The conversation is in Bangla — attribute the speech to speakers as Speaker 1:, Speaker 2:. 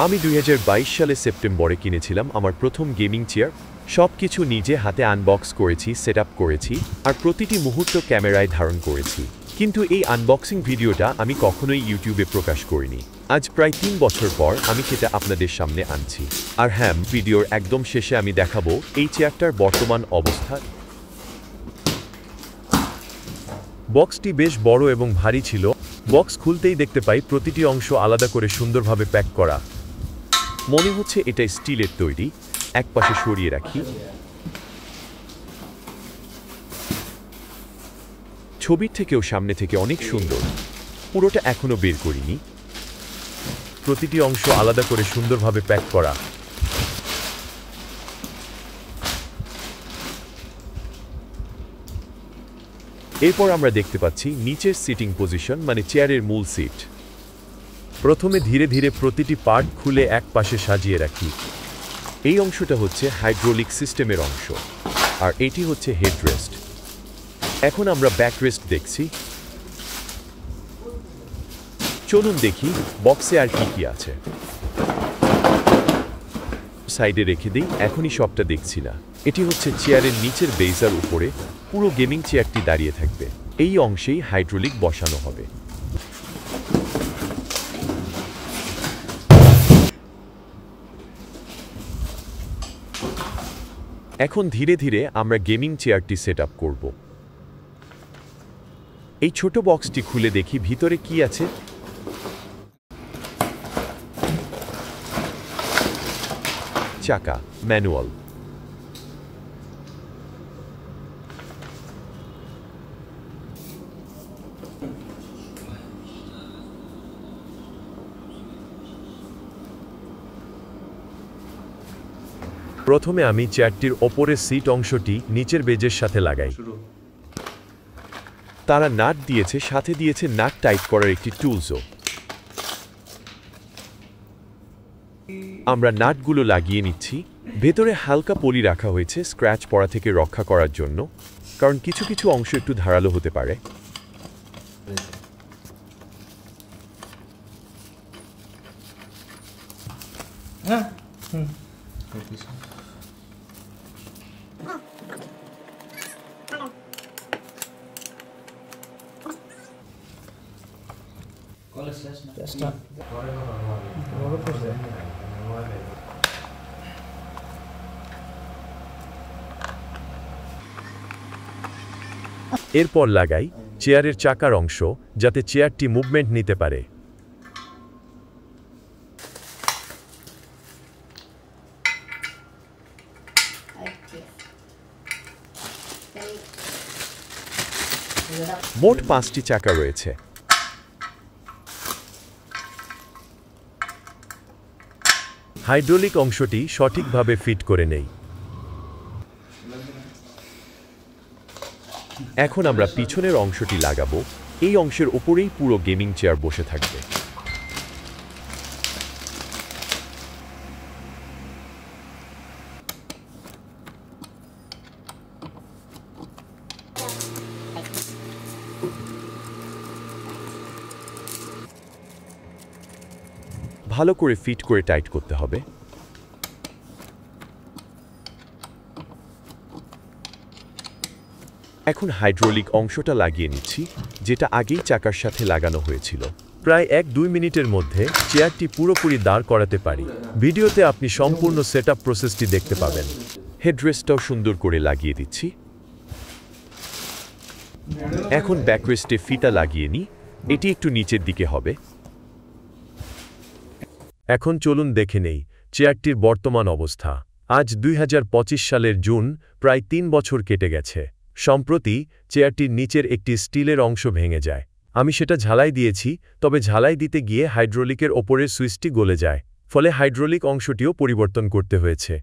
Speaker 1: আমি 2022 সালে সেপ্টেম্বরে কিনেছিলাম আমার প্রথম গেমিং চেয়ার। সবকিছু নিজে হাতে আনবক্স করেছি, সেটআপ করেছি, আর প্রতিটি মুহূর্ত ক্যামেরায় ধারণ করেছি। কিন্তু এই আনবক্সিং ভিডিওটা আমি কখনোই ইউটিউবে প্রকাশ করিনি। আজ প্রায় 3 বছর পর আমি সেটা আপনাদের সামনে আনছি। আর হ্যাঁ, ভিডিওর একদম শেষে আমি দেখাবো এই চেয়ারটার বর্তমান অবস্থা। বক্সটি বেশ বড় এবং ভারী ছিল। বক্স খুলতেই দেখতে পাই প্রতিটি অংশ আলাদা করে সুন্দরভাবে প্যাক করা। মনে হচ্ছে এটা স্টিলের তৈরি। একপাশে সরিয়ে রাখি। ছবির থেকেও সামনে থেকে অনেক সুন্দর। পুরোটা এখনো বের করিনি। প্রতিটি অংশ আলাদা করে সুন্দরভাবে প্যাক করা। এরপর আমরা দেখতে পাচ্ছি নিচের সিটিং পজিশন, মানে চেয়ারের মূল সিট। প্রথমে ধীরে ধীরে প্রতিটি পার্ট খুলে এক পাশে সাজিয়ে রাখি। এই অংশটা হচ্ছে হাইড্রোলিক সিস্টেমের অংশ, আর এটি হচ্ছে হেডরেস্ট। এখন আমরা ব্যাকরেস্ট দেখছি। চলুন দেখি বক্সে আর কি কি আছে। সাইডে রেখে দিই, এখনই সবটা দেখছি না। এটি হচ্ছে চেয়ারের নিচের বেজার উপরে পুরো গেমিং চেয়ারটি দাঁড়িয়ে থাকবে। এই অংশেই হাইড্রোলিক বসানো হবে। এখন ধীরে ধীরে আমরা গেমিং চেয়ারটি সেট আপ করব। এই ছোট বক্সটি খুলে দেখি ভিতরে কি আছে। চাকা, ম্যানুয়াল। প্রথমে আমি চেয়ারটির ওপরের সিট অংশটি নিচের বেজের সাথে লাগাই। তারা নাট দিয়েছে, সাথে দিয়েছে নাট টাইট করার একটি টুলসও। আমরা নাটগুলো লাগিয়ে নিচ্ছি। ভেতরে হালকা পলি রাখা হয়েছে স্ক্র্যাচ পড়া থেকে রক্ষা করার জন্য, কারণ কিছু কিছু অংশ একটু ধারালো হতে পারে। এরপর লাগাই চেয়ারের চাকার অংশ, যাতে চেয়ারটি মুভমেন্ট নিতে পারে। মোট 5টি চাকা রয়েছে। হাইড্রোলিক অংশটি সঠিকভাবে ফিট করে নেই। এখন আমরা পিছনের অংশটি লাগাবো। এই অংশের উপরেই পুরো গেমিং চেয়ার বসে থাকবে। ভালো করে ফিট করে টাইট করতে হবে। এখন হাইড্রোলিক অংশটা লাগিয়ে নিচ্ছি, যেটা আগেই চাকার সাথে লাগানো হয়েছিল। প্রায় 1-2 মিনিটের মধ্যে চেয়ারটি পুরোপুরি দাঁড় করাতে পারি। ভিডিওতে আপনি সম্পূর্ণ সেটআপ প্রসেসটি দেখতে পাবেন। হেডরেস্টটাও সুন্দর করে লাগিয়ে দিচ্ছি। এখন ব্যাকরেস্টে ফিতা লাগিয়ে নিই। এটি একটু নিচের দিকে হবে। এখন চলুন দেখে নেই চেয়ারটির বর্তমান অবস্থা। আজ 2025 সালের জুন, প্রায় 3 বছর কেটে গেছে। সম্প্রতি চেয়ারটির নিচের একটি স্টিলের অংশ ভেঙে যায়। আমি সেটা ঝালাই দিয়েছি, তবে ঝালাই দিতে গিয়ে হাইড্রোলিকের ওপরের সুইচটি গলে যায়। ফলে হাইড্রোলিক অংশটিও পরিবর্তন করতে হয়েছে।